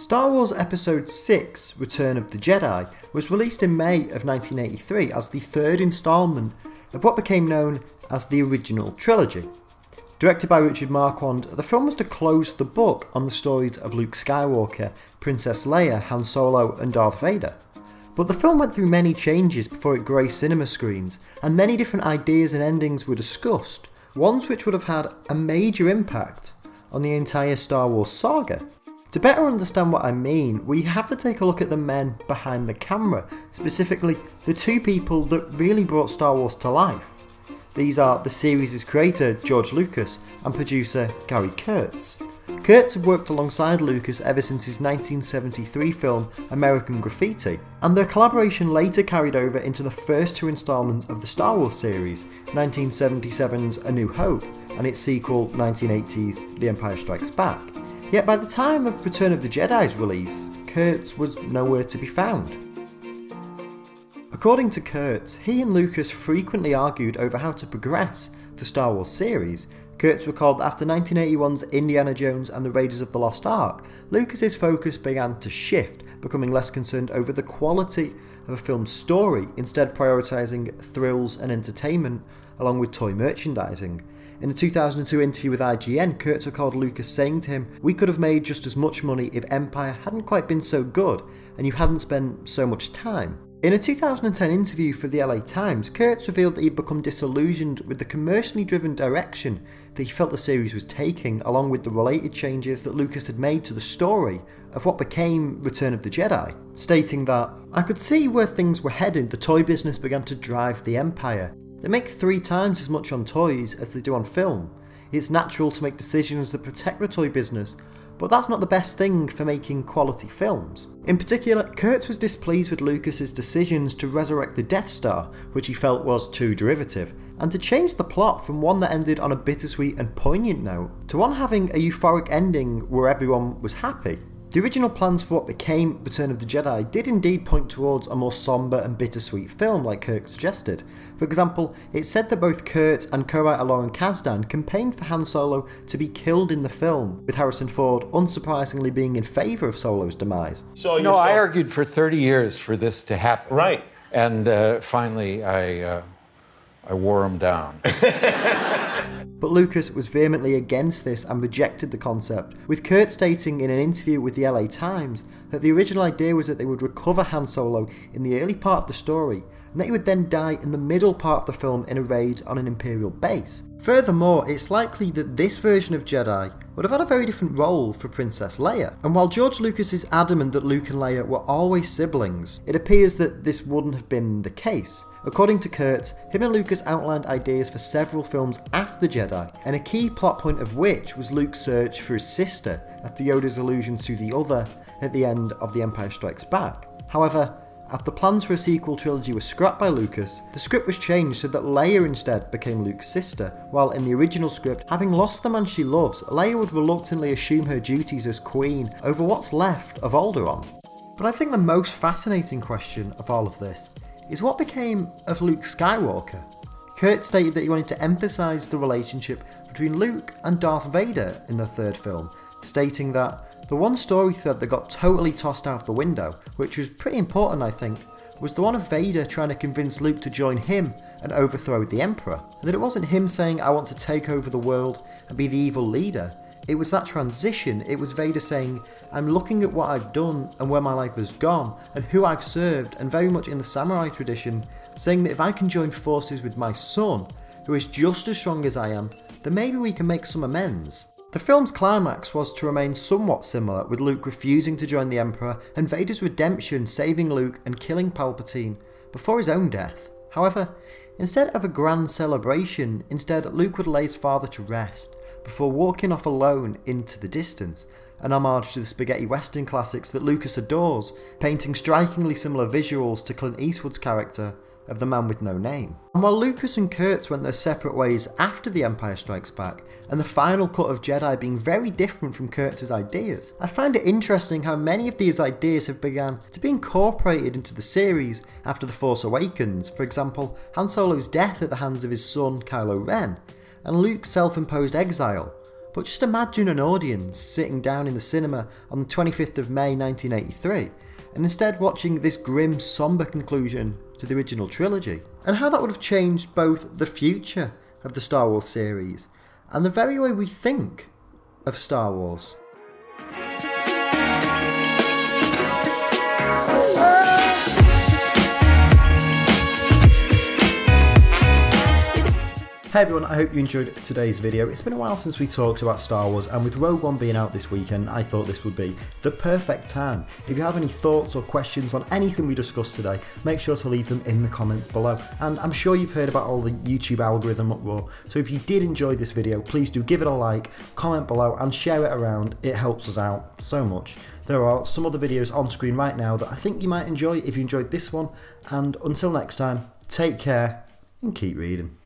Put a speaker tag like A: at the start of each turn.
A: Star Wars Episode 6, Return of the Jedi, was released in May of 1983 as the third instalment of what became known as the original trilogy. Directed by Richard Marquand, the film was to close the book on the stories of Luke Skywalker, Princess Leia, Han Solo and Darth Vader. But the film went through many changes before it graced cinema screens, and many different ideas and endings were discussed, ones which would have had a major impact on the entire Star Wars saga. To better understand what I mean, we have to take a look at the men behind the camera, specifically the two people that really brought Star Wars to life. These are the series' creator George Lucas and producer Gary Kurtz. Kurtz had worked alongside Lucas ever since his 1973 film American Graffiti, and their collaboration later carried over into the first two installments of the Star Wars series, 1977's A New Hope and its sequel 1980's The Empire Strikes Back. Yet by the time of Return of the Jedi's release, Kurtz was nowhere to be found. According to Kurtz, he and Lucas frequently argued over how to progress the Star Wars series. Kurtz recalled that after 1981's Indiana Jones and the Raiders of the Lost Ark, Lucas's focus began to shift, becoming less concerned over the quality of a film's story, instead prioritising thrills and entertainment along with toy merchandising. In a 2002 interview with IGN, Kurtz recalled Lucas saying to him, "We could have made just as much money if Empire hadn't quite been so good and you hadn't spent so much time." In a 2010 interview for the LA Times, Kurtz revealed that he'd become disillusioned with the commercially driven direction that he felt the series was taking, along with the related changes that Lucas had made to the story of what became Return of the Jedi, stating that, "I could see where things were headed. The toy business began to drive the Empire. They make 3 times as much on toys as they do on film. It's natural to make decisions that protect the toy business, but that's not the best thing for making quality films." In particular, Kurtz was displeased with Lucas's decisions to resurrect the Death Star, which he felt was too derivative, and to change the plot from one that ended on a bittersweet and poignant note to one having a euphoric ending where everyone was happy. The original plans for what became Return of the Jedi did indeed point towards a more sombre and bittersweet film, like Kurtz suggested. For example, it said that both Kurtz and co-writer Lauren Kasdan campaigned for Han Solo to be killed in the film, with Harrison Ford unsurprisingly being in favour of Solo's demise.
B: So I argued for 30 years for this to happen. Right. And finally, I wore him down.
A: But Lucas was vehemently against this and rejected the concept, with Kurtz stating in an interview with the LA Times that the original idea was that they would recover Han Solo in the early part of the story, and that he would then die in the middle part of the film in a raid on an Imperial base. Furthermore, it's likely that this version of Jedi would have had a very different role for Princess Leia, and while George Lucas is adamant that Luke and Leia were always siblings, it appears that this wouldn't have been the case. According to Kurtz, him and Lucas outlined ideas for several films after Jedi, and a key plot point of which was Luke's search for his sister after Yoda's allusion to the other at the end of The Empire Strikes Back. However, after plans for a sequel trilogy were scrapped by Lucas, the script was changed so that Leia instead became Luke's sister, while in the original script, having lost the man she loves, Leia would reluctantly assume her duties as queen over what's left of Alderaan. But I think the most fascinating question of all of this is what became of Luke Skywalker. Kurtz stated that he wanted to emphasise the relationship between Luke and Darth Vader in the third film, stating that the one story thread that got totally tossed out the window, which was pretty important I think, was the one of Vader trying to convince Luke to join him and overthrow the Emperor. And that it wasn't him saying, "I want to take over the world and be the evil leader." It was that transition. It was Vader saying, "I'm looking at what I've done and where my life has gone and who I've served," and very much in the samurai tradition, saying that if I can join forces with my son, who is just as strong as I am, then maybe we can make some amends. The film's climax was to remain somewhat similar, with Luke refusing to join the Emperor and Vader's redemption, saving Luke and killing Palpatine before his own death. However, instead of a grand celebration, Luke would lay his father to rest before walking off alone into the distance, an homage to the spaghetti western classics that Lucas adores, painting strikingly similar visuals to Clint Eastwood's character of the Man with No Name. And while Lucas and Kurtz went their separate ways after The Empire Strikes Back, and the final cut of Jedi being very different from Kurtz's ideas, I find it interesting how many of these ideas have begun to be incorporated into the series after The Force Awakens. For example, Han Solo's death at the hands of his son Kylo Ren, and Luke's self-imposed exile. But just imagine an audience sitting down in the cinema on the 25th of May 1983 and instead watching this grim, sombre conclusion to the original trilogy, and how that would have changed both the future of the Star Wars series and the very way we think of Star Wars. Hey everyone, I hope you enjoyed today's video. It's been a while since we talked about Star Wars, and with Rogue One being out this weekend, I thought this would be the perfect time. If you have any thoughts or questions on anything we discussed today, make sure to leave them in the comments below. And I'm sure you've heard about all the YouTube algorithm uproar, so if you did enjoy this video, please do give it a like, comment below and share it around. It helps us out so much. There are some other videos on screen right now that I think you might enjoy if you enjoyed this one, and until next time, take care and keep reading.